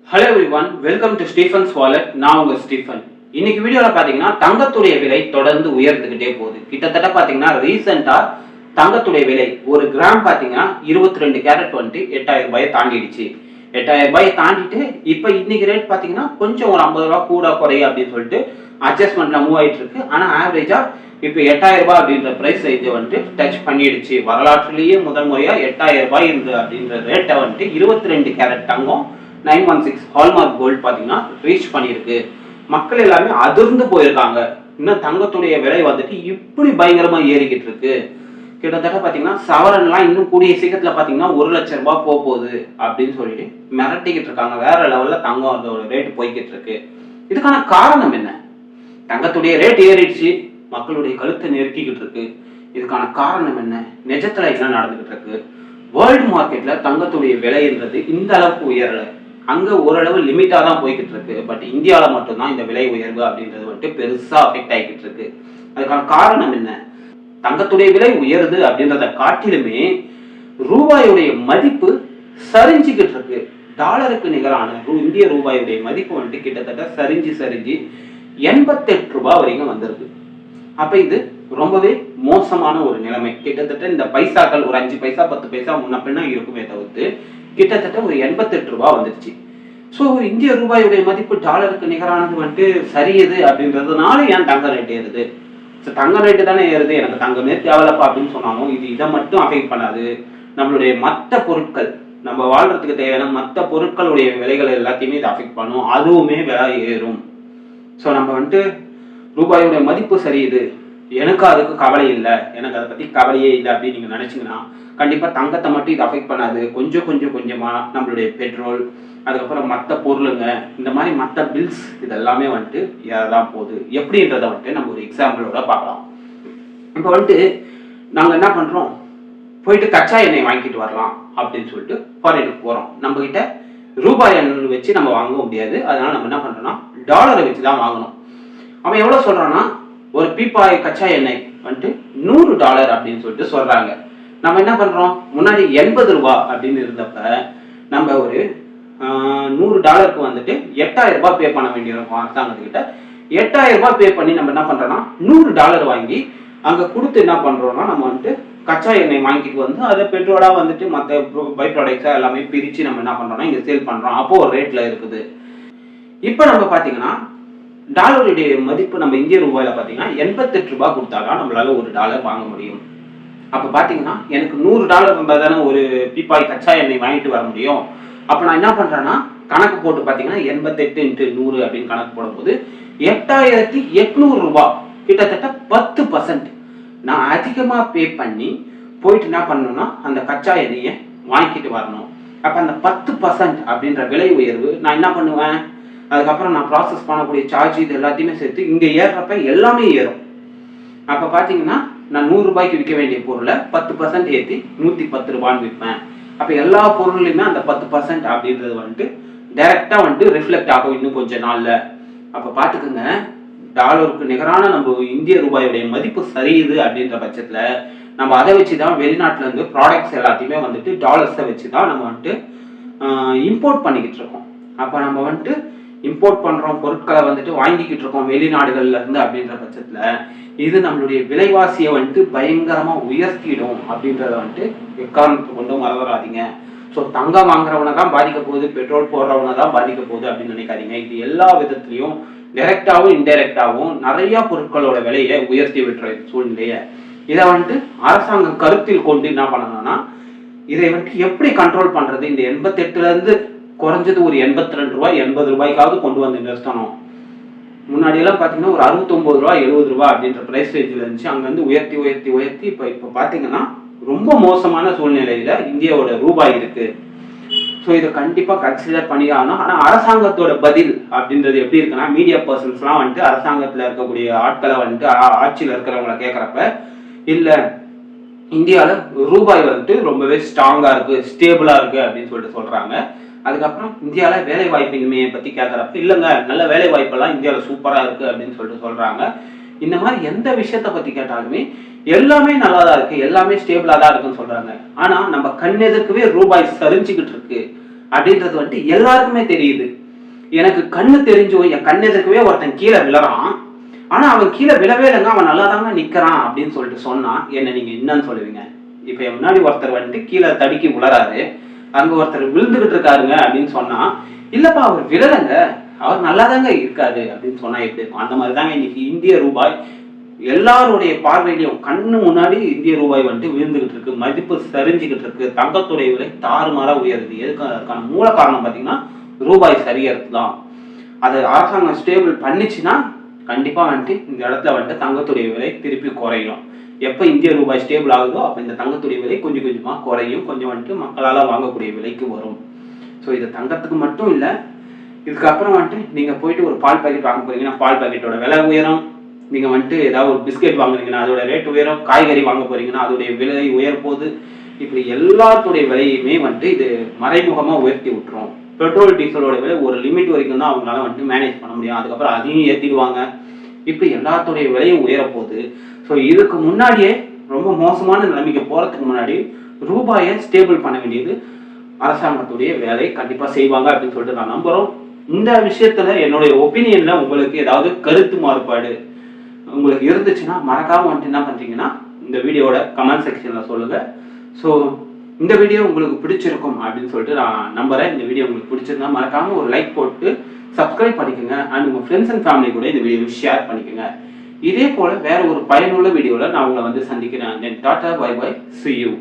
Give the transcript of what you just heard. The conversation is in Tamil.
Hello everyone, welcome to Stephen's wallet. நான் உங்க ஸ்டீஃபன். இன்னைக்கு வீடியோல பாத்தீங்கன்னா தங்கத்துடைய விலை தொடர்ந்து உயர்ந்துகிட்டே போகுது. கிட்டத்தட்ட பாத்தீங்கன்னா ரீசெண்டா தங்கத்துடைய விலை ஒரு கிராம் பாத்தீங்கன்னா 22 கேரட் வந்துட்டு 8000 ரூபாயை தாண்டிடுச்சு. 8000 ரூபாயை தாண்டிட்டு இப்ப இன்னைக்கு ரேட் பாத்தீங்கன்னா கொஞ்சம் ஒரு 50 ரூபாய் கூட குறைய அப்படின்னு சொல்லிட்டு அட்ஜஸ்ட்மெண்ட்ல மூவ் ஆயிட்டு இருக்கு. ஆனா ஆவரேஜா இப்ப 8000 ரூபாய் அப்படின்ற பிரைஸ் ரேஞ்சை வந்துட்டு டச் பண்ணிடுச்சு. வரலாற்றிலேயே முதல் முறையா 8000 ரூபாய் அப்படின்ற ரேட்டை வந்துட்டு 22 கேரட் தங்கம் 916 ஹால்மார்க் கோல்ட் பாத்தீங்கன்னா ரீச் பண்ணிருக்கு. மக்கள் எல்லாமே அதிர்ந்து போயிருக்காங்க. இன்னும் தங்கத்துடைய விலை வந்துட்டு இப்படி பயங்கரமா ஏறிக்கிட்டு இருக்கு. கிட்டத்தட்ட பாத்தீங்கன்னா சவரன்லாம் இன்னும் கூடிய சீக்கிரத்துல பாத்தீங்கன்னா 1,00,000 ரூபாய் போகுது அப்படின்னு சொல்லிட்டு மிரட்டிக்கிட்டு இருக்காங்க. வேற லெவல்ல தங்கம் அதோட ரேட் போய்கிட்டு இருக்கு. இதுக்கான காரணம் என்ன? தங்கத்துடைய ரேட் ஏறிடுச்சு, மக்களுடைய கழுத்தை நெருக்கிக்கிட்டு இருக்கு. இதுக்கான காரணம் என்ன? நிஜத்துல என்ன நடந்துகிட்டு இருக்கு? வேர்ல்டு மார்க்கெட்ல தங்கத்துடைய விலைன்றது இந்த அளவுக்கு உயரல. அங்க ஓரளவு லிமிட்டா தான் போய்கிட்டு இருக்கு. பட் இந்தியாவில மட்டும்தான் இந்த விலை உயர்வு அப்படின்றது வந்துட்டு பெருசா அஃபெக்ட் ஆகிட்டு இருக்கு. அதுக்கான காரணம் என்ன? தங்கத்துடைய விலை உயருது அப்படின்றத காட்டிலுமே ரூபாயுடைய மதிப்பு சரிஞ்சுக்கிட்டு இருக்கு. டாலருக்கு நிகரான இந்திய ரூபாயுடைய மதிப்பு வந்துட்டு கிட்டத்தட்ட சரிஞ்சு 88 ரூபாய் வரைக்கும் வந்திருக்கு. அப்ப இது ரொம்பவே மோசமான ஒரு நிலைமை. கிட்டத்தட்ட இந்த பைசாக்கள் ஒரு 5 பைசா 10 பைசா முன்ன பின்னா இருக்குமே தவிர்த்து கிட்டத்தட்ட ஒரு 88 ரூபாய் வந்துருச்சு. ஸோ இந்திய ரூபாயுடைய மதிப்பு டாலருக்கு நிகரானது வந்துட்டு சரியுது அப்படின்றதுனால ஏன் தங்க ரேட் ஏறுது? தங்க ரேட்டு தானே ஏறுது, எனக்கு தங்கமே தேவையில்லப்பா அப்படின்னு சொன்னாலும் இது இதை மட்டும் அஃபெக்ட் பண்ணாது. நம்மளுடைய மற்ற பொருட்கள், நம்ம வாழ்றதுக்கு தேவையான மற்ற பொருட்களுடைய விலைகள் எல்லாத்தையுமே இது அஃபெக்ட் பண்ணும். அதுவுமே விலை ஏறும். ஸோ நம்ம வந்துட்டு ரூபாயுடைய மதிப்பு சரியுது, எனக்கு அதுக்கு கவலை இல்லை, எனக்கு அதை பத்தி கவலையே இல்லை அப்படின்னு நீங்க நினைச்சீங்கன்னா கண்டிப்பா தங்கத்தை மட்டும் இது அஃபெக்ட் பண்ணாது. கொஞ்சமா நம்மளுடைய பெட்ரோல், அதுக்கப்புறம் மற்ற பொருளுங்க, இந்த மாதிரி மற்ற பில்ஸ் இதெல்லாமே வந்துட்டு ஏறதான் போகுது. எப்படின்றத வந்துட்டு நம்ம ஒரு எக்ஸாம்பிளோட பார்க்கலாம். இப்போ வந்துட்டு நாங்க என்ன பண்றோம், போயிட்டு கச்சா எண்ணெய் வாங்கிட்டு வரலாம் அப்படின்னு சொல்லிட்டு ஃபாரினுக்கு போறோம். நம்ம கிட்ட ரூபாய் எண்ணெய் வச்சு நம்ம வாங்க முடியாது. அதனால நம்ம என்ன பண்றோம்னா டாலரை வச்சு தான் வாங்கணும். அவன் எவ்வளவு சொல்றான்னா, ஒரு பீப்பாய் கச்சா எண்ணெய் வந்துட்டு $100 அப்படின்னு சொல்லிட்டு சொல்றாங்க. நம்ம என்ன பண்றோம், முன்னாடி 80 ரூபாய் அப்படின்னு இருந்தப்ப நம்ம ஒரு $100 வந்துட்டு 8000 ரூபாய் பே பண்ண வேண்டியிருக்கும் அரசாங்கத்துக்கிட்ட. 8000 ரூபாய் பே பண்ணி நம்ம என்ன பண்றோம்னா $100 வாங்கி அங்க கொடுத்து என்ன பண்றோம்னா நம்ம வந்துட்டு கச்சா எண்ணெய் வாங்கிட்டு வந்து அதை பெட்ரோலா வந்துட்டு மற்ற பை ப்ராடக்ட்ஸா எல்லாமே பிரிச்சு நம்ம என்ன பண்றோம்னா இங்க சேல் பண்றோம். அப்போ ஒரு ரேட்ல இருக்குது. இப்ப நம்ம பாத்தீங்கன்னா டாலருடைய மதிப்பு நம்ம இந்திய ரூபாயில பாத்தீங்கன்னா 88 ரூபாய் கொடுத்தாதான் நம்மளால ஒரு டாலர் வாங்க முடியும். அப்ப பாத்தீங்கன்னா எனக்கு $100 இருந்தா தானே ஒரு பீப்பாய் கச்சா எண்ணெய் வாங்கிட்டு வர முடியும். அப்ப நான் என்ன பண்றேன்னா கணக்கு போட்டு பாத்தீங்கன்னா 88 × 100 அப்படின்னு கணக்கு போடும்போது 8800 ரூபாய், கிட்டத்தட்ட 10% நான் அதிகமா பே பண்ணி போயிட்டு என்ன பண்ணணும்னா அந்த கச்சா எண்ணெயை வாங்கிட்டு வரணும். அப்ப அந்த 10% அப்படின்ற விலை உயர்வு நான் என்ன பண்ணுவேன், அதுக்கப்புறம் நான் ப்ராசஸ் பண்ணக்கூடிய சார்ஜ் இது எல்லாத்தையுமே சேர்த்து இங்க ஏறுறப்ப எல்லாமே ஏறும். அப்ப பாத்தீங்கன்னா நான் 100 ரூபாய்க்கு விற்க வேண்டிய பொருளை 10% ஏற்றி 110 ரூபான்னு விற்பேன். அப்ப எல்லா பொருள்லையுமே அந்த 10% அப்படின்றது வந்துட்டு டைரக்டா வந்துட்டு ரிஃப்ளெக்ட் ஆகும் இன்னும் கொஞ்ச நாள்ல. அப்ப பாத்துக்கோங்க, டாலருக்கு நிகரான நம்ம இந்திய ரூபாயுடைய மதிப்பு சரியுது அப்படின்ற பட்சத்துல நம்ம அதை வச்சுதான் வெளிநாட்டுல இருந்து ப்ராடக்ட்ஸ் எல்லாத்தையுமே வந்துட்டு டாலர்ஸை வச்சுதான் நம்ம வந்துட்டு இம்போர்ட் பண்ணிக்கிட்டு இருக்கோம். அப்ப நம்ம வந்துட்டு இம்போர்ட் பண்றோம், பொருட்களை வந்துட்டு வாங்கிக்கிட்டு இருக்கோம் வெளிநாடுகள்ல இருந்து அப்படின்ற பட்சத்துல இது நம்மளுடைய விலைவாசியை வந்துட்டு பயங்கரமா உயர்த்திடும் அப்படின்றத வந்துட்டு எக்காரணத்தை கொண்டு மறந்துடாதீங்க. ஸோ தங்கம் வாங்குறவனை தான் பாதிக்க போகுது, பெட்ரோல் போடுறவனை தான் பாதிக்க போகுது அப்படின்னு நினைக்காதீங்க. இது எல்லா விதத்திலையும் டைரக்டாவும் இன்டைரக்டாவும் நிறைய பொருட்களோட விலையை உயர்த்தி விட்டுற சூழ்நிலைய இதை வந்துட்டு அரசாங்கம் கருத்தில் கொண்டு என்ன பண்ணணும்னா இதை வந்துட்டு எப்படி கண்ட்ரோல் பண்றது, இந்த 88ல இருந்து குறைஞ்சது ஒரு 82 ரூபாய் 80 ரூபாய்க்காவது கொண்டு வந்து நிறுத்தணும். முன்னாடி எல்லாம் பாத்தீங்கன்னா ஒரு 69 ரூபாய் 70 ரூபாய் அப்படின்ற பிரைஸ் ரேஞ்சில் இருந்துச்சு. அங்க வந்து உயர்த்தி உயர்த்தி உயர்த்தி இப்ப பாத்தீங்கன்னா ரொம்ப மோசமான சூழ்நிலையில இந்தியாவோட ரூபாய் இருக்கு. ஸோ இதை கண்டிப்பா கன்சிடர் பண்ணி ஆகணும். ஆனா அரசாங்கத்தோட பதில் அப்படின்றது எப்படி இருக்குன்னா, மீடியா பர்சன்ஸ் எல்லாம் வந்துட்டு அரசாங்கத்துல இருக்கக்கூடிய ஆட்களை வந்துட்டு ஆட்சியில இருக்கிறவங்களை கேட்கறப்ப இல்ல இந்தியாவில ரூபாய் வந்துட்டு ரொம்பவே ஸ்ட்ராங்கா இருக்கு, ஸ்டேபிளா இருக்கு அப்படின்னு சொல்லிட்டு சொல்றாங்க. அதுக்கப்புறம் இந்தியாவில வேலை வாய்ப்பின்மையை பத்தி கேட்கறப்ப இல்லைங்க நல்ல வேலை வாய்ப்பெல்லாம் இந்தியாவில சூப்பரா இருக்கு அப்படின்னு சொல்லிட்டு சொல்றாங்க. இந்த மாதிரி எந்த விஷயத்த பத்தி கேட்டாலுமே எல்லாமே நல்லா தான் இருக்கு, எல்லாமே ஸ்டேபிளா தான் இருக்குன்னு சொல்றாங்க. ஆனா நம்ம கண்ணெதுக்குவே ரூபாய் சரிஞ்சுக்கிட்டு இருக்கு. அப்படின்றது வந்துட்டு எல்லாருக்குமே தெரியுது. எனக்கு கண்ணு தெரிஞ்சும் என் கண் எதிர்க்கவே ஒருத்தன் கீழே விழறான், ஆனா அவன் கீழே விழவே இல்லைங்க, அவன் நல்லா தாங்க நிக்கிறான் அப்படின்னு சொல்லிட்டு சொன்னா என்ன நீங்க என்னன்னு சொல்லுவீங்க? இப்ப என் முன்னாடி ஒருத்தர் வந்துட்டு கீழே தடுக்கி விழறாரு, அங்க ஒருத்தர் விழுந்துகிட்டு இருக்காருங்க அப்படின்னு சொன்னா, இல்லப்பா அவர் விழலைங்க, அவர் நல்லா தாங்க இருக்காரு அப்படின்னு சொன்னா எப்படி இருக்கும்? அந்த மாதிரி தாங்க இன்னைக்கு இந்திய ரூபாய் எல்லாருடைய பார்வையிலையும் கண்ணு முன்னாடி இந்திய ரூபாய் வந்துட்டு விழுந்துகிட்டு இருக்கு, மதிப்பு சரிஞ்சுக்கிட்டு இருக்கு, தங்கத்துடைய விலை தாறுமாறா உயருது. எதுக்கு? அதுக்கான மூல காரணம் பாத்தீங்கன்னா ரூபாய் சரியறது தான். அது அரசாங்கம் ஸ்டேபிள் பண்ணிச்சுன்னா கண்டிப்பா வந்துட்டு இந்த இடத்துல வந்துட்டு தங்கத்துடைய விலை திருப்பி குறையும். எப்ப இந்திய ரூபாய் ஸ்டேபிள் ஆகுதோ அப்ப இந்த தங்கத்துடைய விலை கொஞ்சம் கொஞ்சமா குறையும், கொஞ்சம் வந்துட்டு மக்களால வாங்கக்கூடிய விலைக்கு வரும். ஸோ இது தங்கத்துக்கு மட்டும் இல்லை, இதுக்கப்புறம் வந்துட்டு நீங்க போயிட்டு ஒரு பால் பாக்கெட் வாங்க போறீங்கன்னா பால் பாக்கெட்டோட விலை உயரும், நீங்க வந்துட்டு ஏதாவது ஒரு பிஸ்கெட் வாங்குறீங்கன்னா அதோட ரேட் உயரும், காய்கறி வாங்க போறீங்கன்னா அதோடைய விலை உயர போகுது. இப்படி எல்லாத்துடைய விலையுமே வந்துட்டு இது மறைமுகமா உயர்த்தி விட்டுரும். பெட்ரோல் டீசலோட விலை ஒரு லிமிட் வரைக்கும் தான் அவங்களால வந்துட்டு மேனேஜ் பண்ண முடியும், அதுக்கப்புறம் அதையும் ஏற்றிடுவாங்க. இப்படி எல்லாத்துடைய விலையும் உயர போகுது. ஸோ இதுக்கு முன்னாடியே ரொம்ப மோசமான நிலைமைக்கு போறதுக்கு முன்னாடி ரூபாயை ஸ்டேபிள் பண்ண வேண்டியது அரசாங்கத்துடைய வேலை, கண்டிப்பா செய்வாங்க அப்படின்னு சொல்லிட்டு நான் நம்புறோம். இந்த விஷயத்துல என்னுடைய ஒப்பீனியன்ல உங்களுக்கு ஏதாவது கருத்து மாறுபாடு உங்களுக்கு இருந்துச்சுன்னா மறக்காம வந்துட்டு என்ன பண்றீங்கன்னா இந்த வீடியோட கமெண்ட் செக்ஷன்ல சொல்லுங்க. ஸோ இந்த வீடியோ உங்களுக்கு பிடிச்சிருக்கும் அப்படின்னு சொல்லிட்டு நான் நம்புறேன். இந்த வீடியோ உங்களுக்கு பிடிச்சிருந்தா மறக்காம ஒரு லைக் போட்டு சப்ஸ்கிரைப் பண்ணிக்கோங்க, அண்ட் உங்க ஃப்ரெண்ட்ஸ் அண்ட் ஃபேமிலி கூட இந்த வீடியோ ஷேர் பண்ணிக்கோங்க. இதே போல வேற ஒரு பயனுள்ள வீடியோல நான் உங்களை வந்து சந்திக்கிறேன். Tata, bye bye, see you.